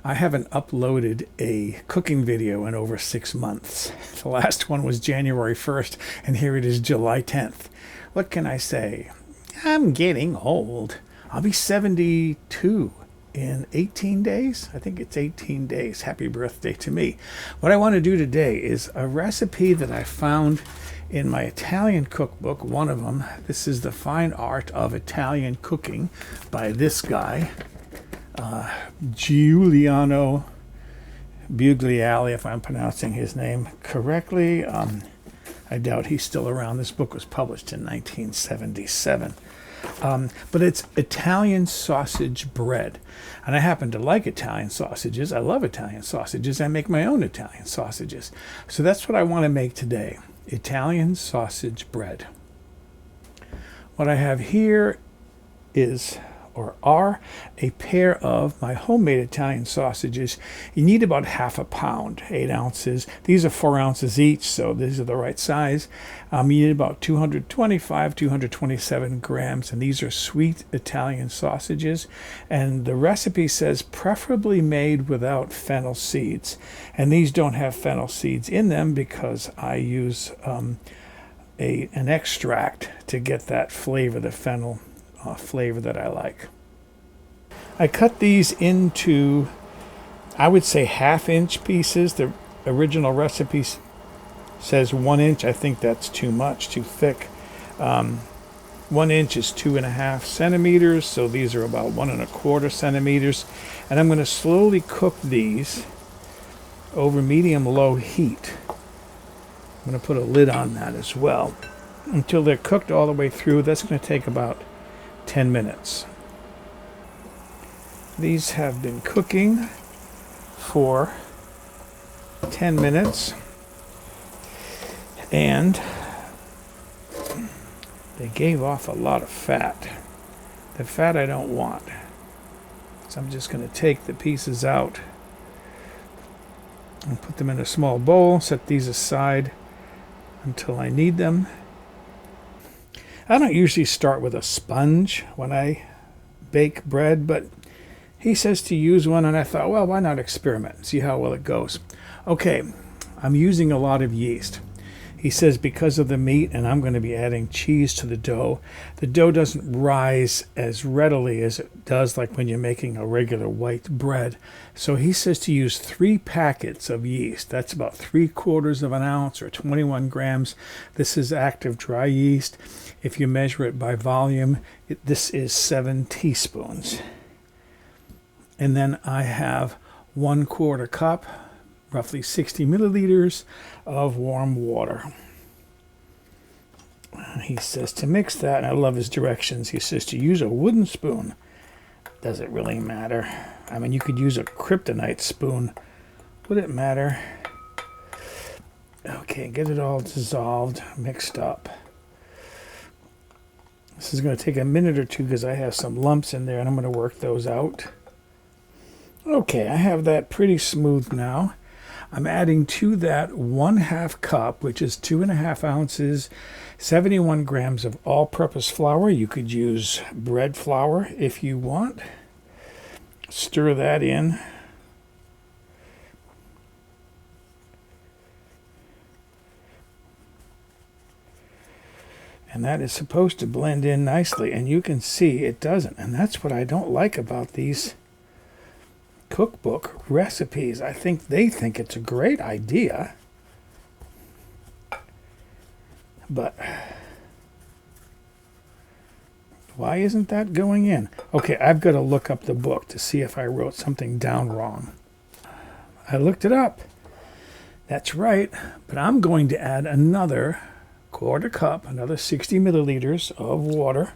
I haven't uploaded a cooking video in over 6 months. The last one was January 1st, and here it is July 10th. What can I say? I'm getting old. I'll be 72 in 18 days. I think it's 18 days. Happy birthday to me. What I want to do today is a recipe that I found in my Italian cookbook, one of them. This is The Fine Art of Italian Cooking by this guy. Giuliano Bugialli, if I'm pronouncing his name correctly. I doubt he's still around. This book was published in 1977. But it's Italian sausage bread. And I happen to like Italian sausages. I love Italian sausages. I make my own Italian sausages. So that's what I want to make today. Italian sausage bread. What I have here is are a pair of my homemade Italian sausages. You need about half a pound, 8 ounces. These are 4 ounces each, so these are the right size. You need about 225, 227 grams, and these are sweet Italian sausages. And the recipe says preferably made without fennel seeds. And these don't have fennel seeds in them because I use an extract to get that flavor, the fennel flavor that I like. I cut these into, I would say, 1/2 inch pieces. The original recipe says 1 inch. I think that's too much, too thick. 1 inch is 2.5 centimeters, so these are about 1.25 centimeters. And I'm going to slowly cook these over medium-low heat. I'm going to put a lid on that as well until they're cooked all the way through. That's going to take about 10 minutes. These have been cooking for 10 minutes and they gave off a lot of fat. The fat I don't want. So I'm just going to take the pieces out and put them in a small bowl, set these aside until I need them. I don't usually start with a sponge when I bake bread, but he says to use one, and I thought, well, why not experiment and see how well it goes? Okay, I'm using a lot of yeast. He says because of the meat, and I'm going to be adding cheese to the dough doesn't rise as readily as it does like when you're making a regular white bread. So he says to use 3 packets of yeast. That's about 3/4 of an ounce or 21 grams. This is active dry yeast. If you measure it by volume, this is 7 teaspoons. And then I have 1/4 cup, roughly 60 milliliters of warm water. He says to mix that, and I love his directions. He says to use a wooden spoon. Does it really matter? I mean, you could use a kryptonite spoon. Would it matter? Okay, get it all dissolved, mixed up. This is going to take a minute or two because I have some lumps in there, and I'm going to work those out. Okay, I have that pretty smooth now. I'm adding to that 1/2 cup, which is 2.5 ounces, 71 grams of all-purpose flour. You could use bread flour if you want. Stir that in. And that is supposed to blend in nicely, and you can see it doesn't. And that's what I don't like about these cookbook recipes. I think they think it's a great idea, but why isn't that going in? Okay, I've got to look up the book to see if I wrote something down wrong. I looked it up. That's right, but I'm going to add another 1/4 cup, another 60 milliliters of water,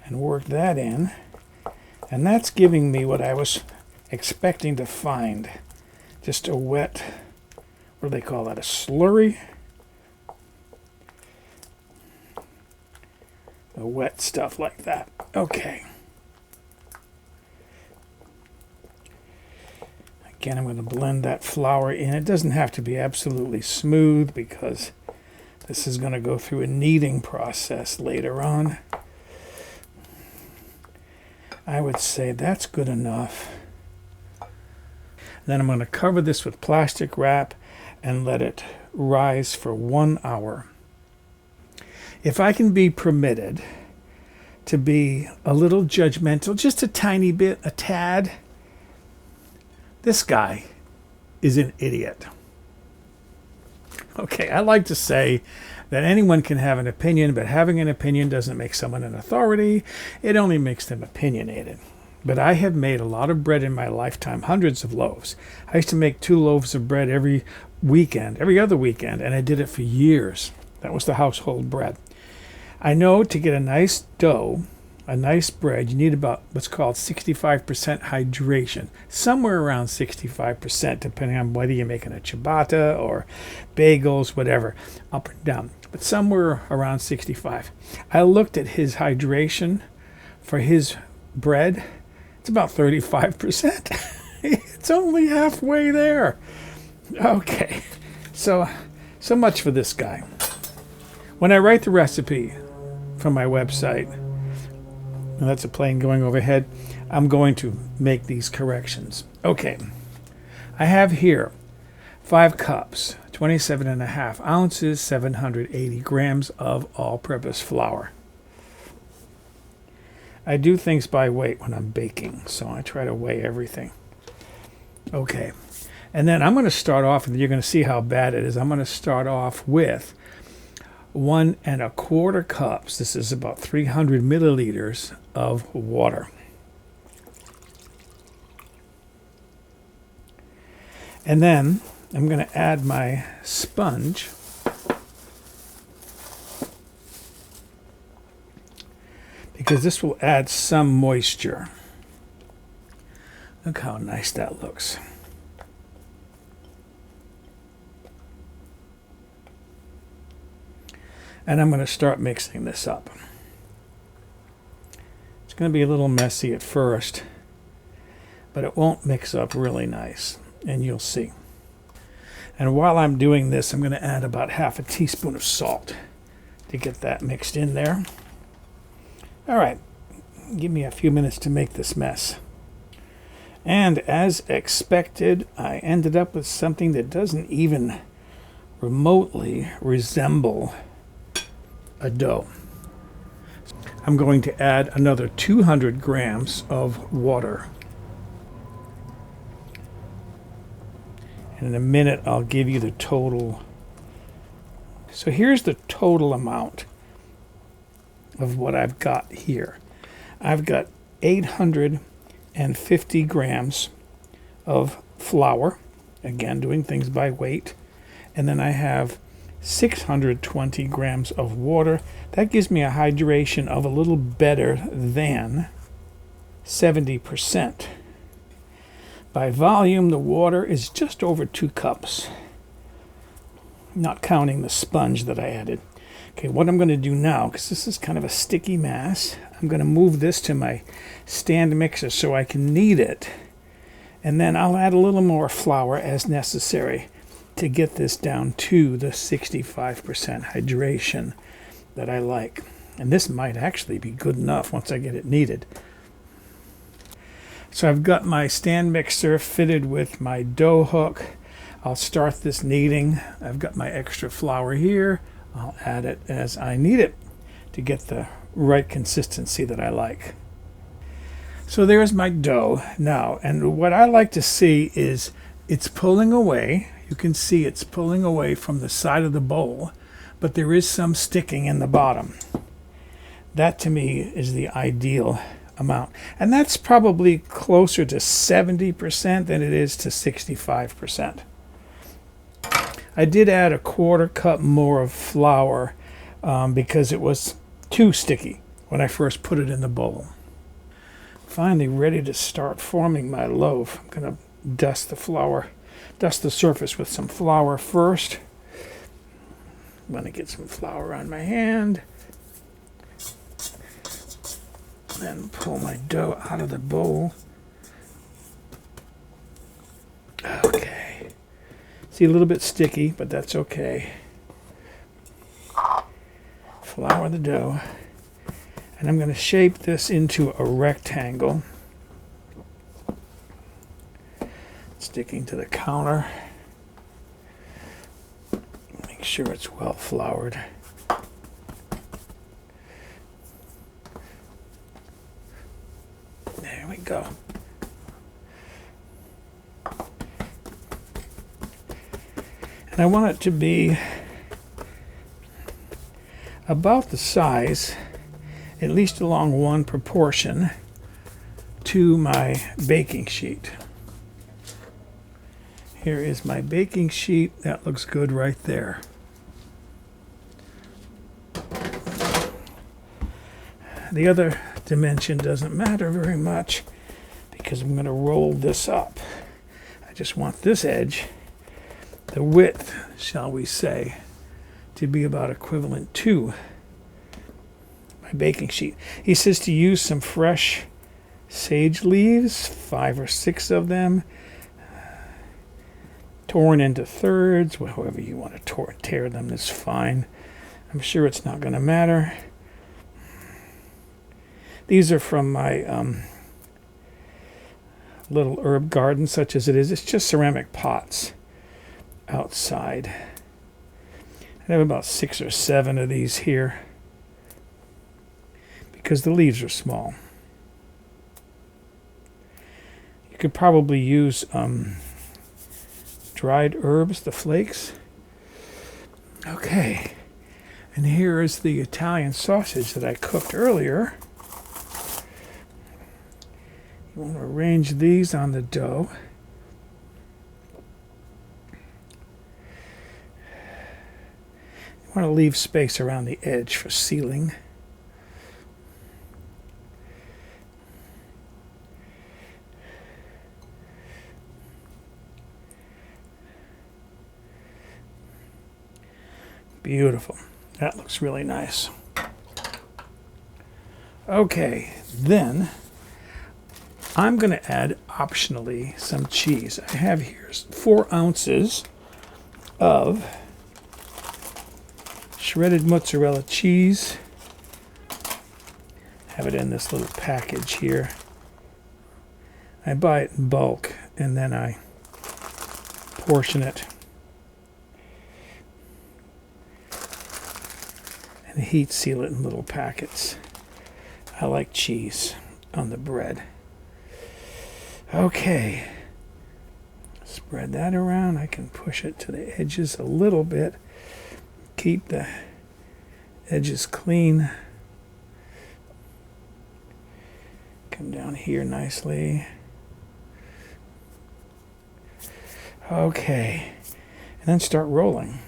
and work that in. And that's giving me what I was expecting to find. Just a wet, what do they call that, a slurry? A wet stuff like that. Okay. Again, I'm going to blend that flour in. It doesn't have to be absolutely smooth because this is going to go through a kneading process later on. I would say that's good enough. Then I'm going to cover this with plastic wrap and let it rise for 1 hour. If I can be permitted to be a little judgmental, just a tiny bit, a tad, this guy is an idiot. Okay, I like to say that anyone can have an opinion, but having an opinion doesn't make someone an authority. It only makes them opinionated. But I have made a lot of bread in my lifetime, hundreds of loaves. I used to make 2 loaves of bread every weekend, every other weekend, and I did it for years. That was the household bread. I know to get a nice dough, a nice bread, you need about what's called 65% hydration, somewhere around 65%, depending on whether you're making a ciabatta or bagels, whatever, up and down, but somewhere around 65. I looked at his hydration for his bread. It's about 35%. It's only halfway there. Okay, so much for this guy. When I write the recipe from my website, and that's a plane going overhead, I'm going to make these corrections. Okay, I have here 5 cups, 27.5 ounces, 780 grams of all-purpose flour. I do things by weight when I'm baking, so I try to weigh everything. Okay, and then I'm going to start off, and you're going to see how bad it is. I'm going to start off with 1 1/4 cups. This is about 300 milliliters of water. And then I'm going to add my sponge. Because this will add some moisture. Look how nice that looks. And I'm going to start mixing this up. It's going to be a little messy at first, but it won't mix up really nice, and you'll see. And while I'm doing this, I'm going to add about half a teaspoon of salt to get that mixed in there. All right, give me a few minutes to make this mess. And as expected, I ended up with something that doesn't even remotely resemble a dough. I'm going to add another 200 grams of water. And in a minute, I'll give you the total. So here's the total amount of what I've got here. I've got 850 grams of flour, again doing things by weight, and then I have 620 grams of water. That gives me a hydration of a little better than 70%. By volume, the water is just over 2 cups, not counting the sponge that I added. Okay, what I'm going to do now, because this is kind of a sticky mass, I'm going to move this to my stand mixer so I can knead it. And then I'll add a little more flour as necessary to get this down to the 65% hydration that I like. And this might actually be good enough once I get it kneaded. So I've got my stand mixer fitted with my dough hook. I'll start this kneading. I've got my extra flour here. I'll add it as I need it to get the right consistency that I like. So there's my dough now, and what I like to see is it's pulling away. You can see it's pulling away from the side of the bowl, but there is some sticking in the bottom. That to me is the ideal amount, and that's probably closer to 70% than it is to 65%. I did add 1/4 cup more of flour because it was too sticky when I first put it in the bowl. Finally ready to start forming my loaf. I'm going to dust the surface with some flour first. I'm going to get some flour on my hand. Then pull my dough out of the bowl. Okay. See, a little bit sticky, but that's okay. Flour the dough. And I'm going to shape this into a rectangle, sticking to the counter. Make sure it's well floured. There we go. And I want it to be about the size, at least along one proportion, to my baking sheet. Here is my baking sheet. That looks good right there. The other dimension doesn't matter very much because I'm going to roll this up. I just want this edge, the width, shall we say, to be about equivalent to my baking sheet. He says to use some fresh sage leaves, 5 or 6 of them, torn into thirds. However you want to tear them is fine. I'm sure it's not going to matter. These are from my little herb garden, such as it is. It's just ceramic pots outside. I have about 6 or 7 of these here because the leaves are small. You could probably use dried herbs, the flakes. Okay, and here is the Italian sausage that I cooked earlier. You want to arrange these on the dough. You want to leave space around the edge for sealing. Beautiful. That looks really nice. Okay, then I'm going to add optionally some cheese. I have here 4 ounces of shredded mozzarella cheese. Have it in this little package here. I buy it in bulk and then I portion it and heat seal it in little packets. I like cheese on the bread. Okay, spread that around. I can push it to the edges a little bit. Keep the edges clean. Come down here nicely. Okay, and then start rolling.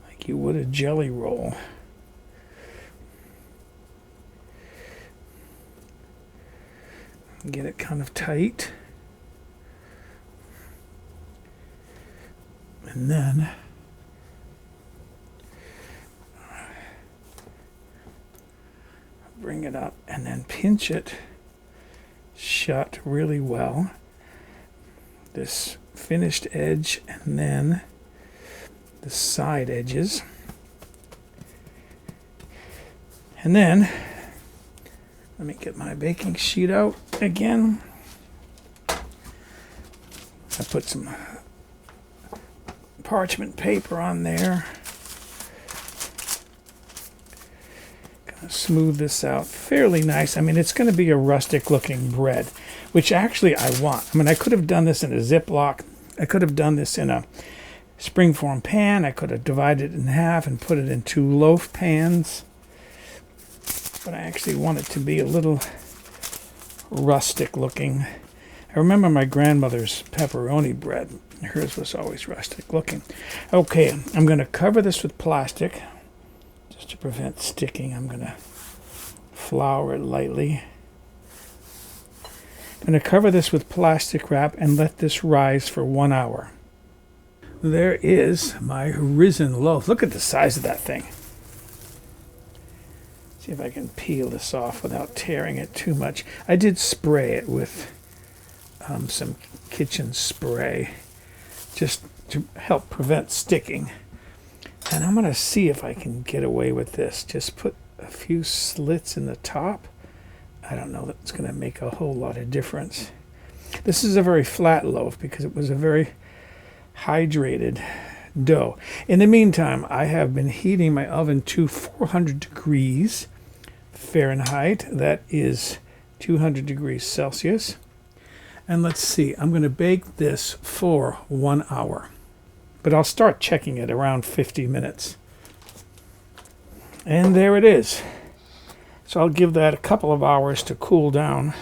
Like you would a jelly roll. Get it kind of tight. And then bring it up and then pinch it shut really well. This finished edge and then the side edges. And then let me get my baking sheet out again. I put some parchment paper on there. Gonna smooth this out fairly nice. I mean, it's going to be a rustic looking bread, which actually I want. I mean, I could have done this in a Ziploc. I could have done this in a springform pan. I could have divided it in half and put it in 2 loaf pans. But I actually want it to be a little rustic looking. I remember my grandmother's pepperoni bread. Hers was always rustic looking. Okay, I'm going to cover this with plastic just to prevent sticking. I'm going to flour it lightly. I'm going to cover this with plastic wrap and let this rise for 1 hour. There is my risen loaf. Look at the size of that thing. See if I can peel this off without tearing it too much. I did spray it with some kitchen spray just to help prevent sticking. And I'm going to see if I can get away with this. Just put a few slits in the top. I don't know that it's going to make a whole lot of difference. This is a very flat loaf because it was a very hydrated dough. In the meantime, I have been heating my oven to 400 degrees Fahrenheit. That is 200 degrees Celsius. And let's see, I'm going to bake this for 1 hour. But I'll start checking it around 50 minutes. And there it is. So I'll give that a couple of hours to cool down.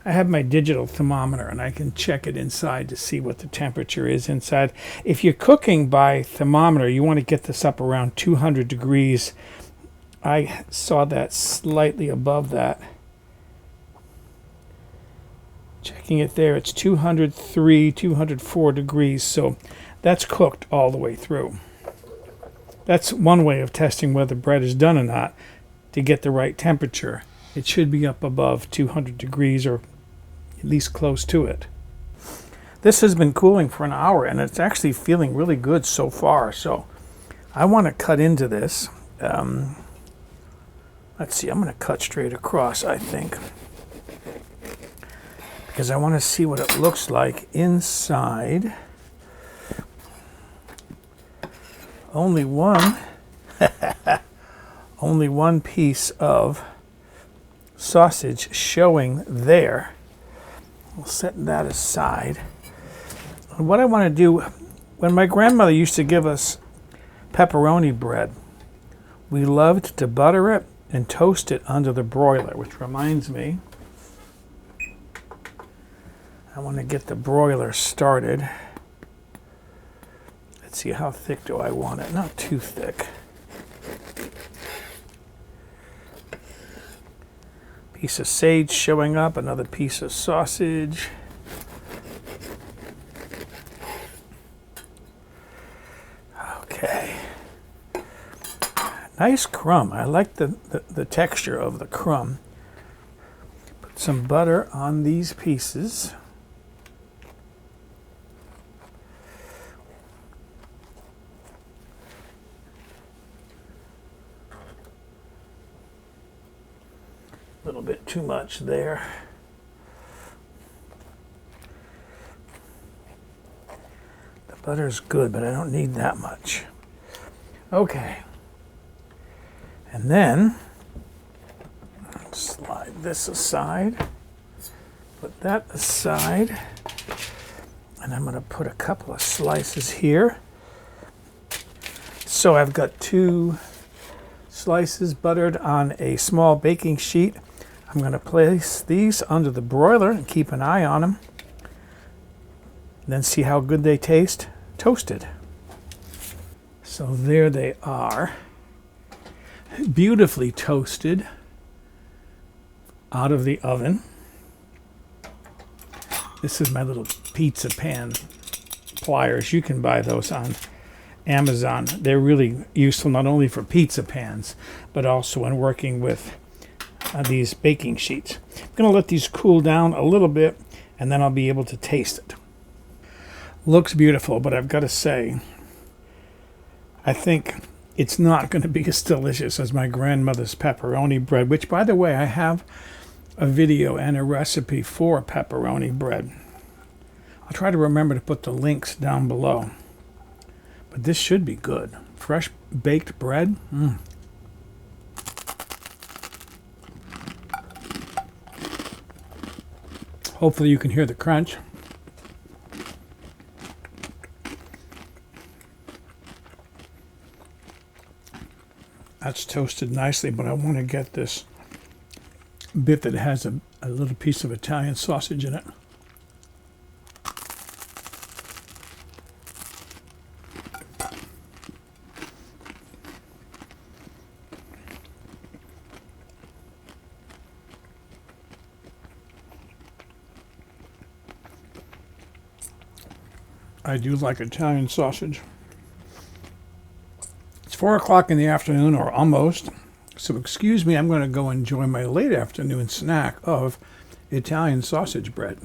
I have my digital thermometer and I can check it inside to see what the temperature is inside. If you're cooking by thermometer, you want to get this up around 200 degrees. I saw that slightly above that. Checking it there, it's 203, 204 degrees, so that's cooked all the way through. That's one way of testing whether bread is done or not, to get the right temperature. It should be up above 200 degrees or at least close to it. This has been cooling for an hour and it's actually feeling really good so far. So I want to cut into this. Let's see, I'm going to cut straight across, I think, because I want to see what it looks like inside. Only one piece of sausage showing there. We'll set that aside. And what I want to do, when my grandmother used to give us pepperoni bread, we loved to butter it and toast it under the broiler, which reminds me, I want to get the broiler started. Let's see, how thick do I want it? Not too thick. Piece of sage showing up, another piece of sausage. Okay. Nice crumb. I like the texture of the crumb. Put some butter on these pieces. A little bit too much there. The butter's good, but I don't need that much. Okay. And then slide this aside. Put that aside. And I'm going to put a couple of slices here. So I've got 2 slices buttered on a small baking sheet. I'm going to place these under the broiler and keep an eye on them. Then see how good they taste toasted. So there they are, beautifully toasted out of the oven. This is my little pizza pan pliers. You can buy those on Amazon. They're really useful not only for pizza pans, but also when working with these baking sheets. I'm going to let these cool down a little bit and then I'll be able to taste it. Looks beautiful, but I've got to say, I think it's not going to be as delicious as my grandmother's pepperoni bread, which, by the way, I have a video and a recipe for pepperoni bread. I'll try to remember to put the links down below. But this should be good. Fresh baked bread. Hopefully you can hear the crunch. That's toasted nicely, but I want to get this bit that has a little piece of Italian sausage in it. I do like Italian sausage. It's 4 o'clock in the afternoon, or almost, so excuse me, I'm going to go enjoy my late afternoon snack of Italian sausage bread.